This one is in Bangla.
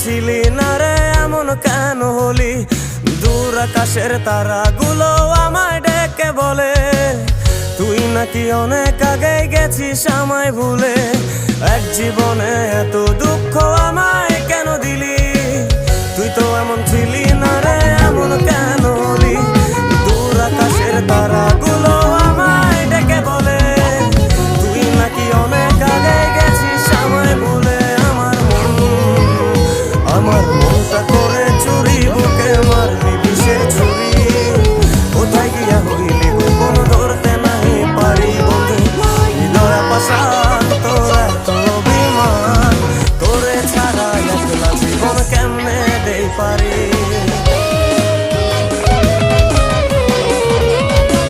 ছিলি না রে, এমন কেন হলি? দূর আকাশের তারাগুলো আমায় ডেকে বলে তুই নাকি অনেক আগে গেছিস আমায় ভুলে। এক জীবনে এত দুঃখ আমায় কেন দিলি? তুই তো এমন ছিলি না রে, এমন কেন হলি? দূর আকাশের তারা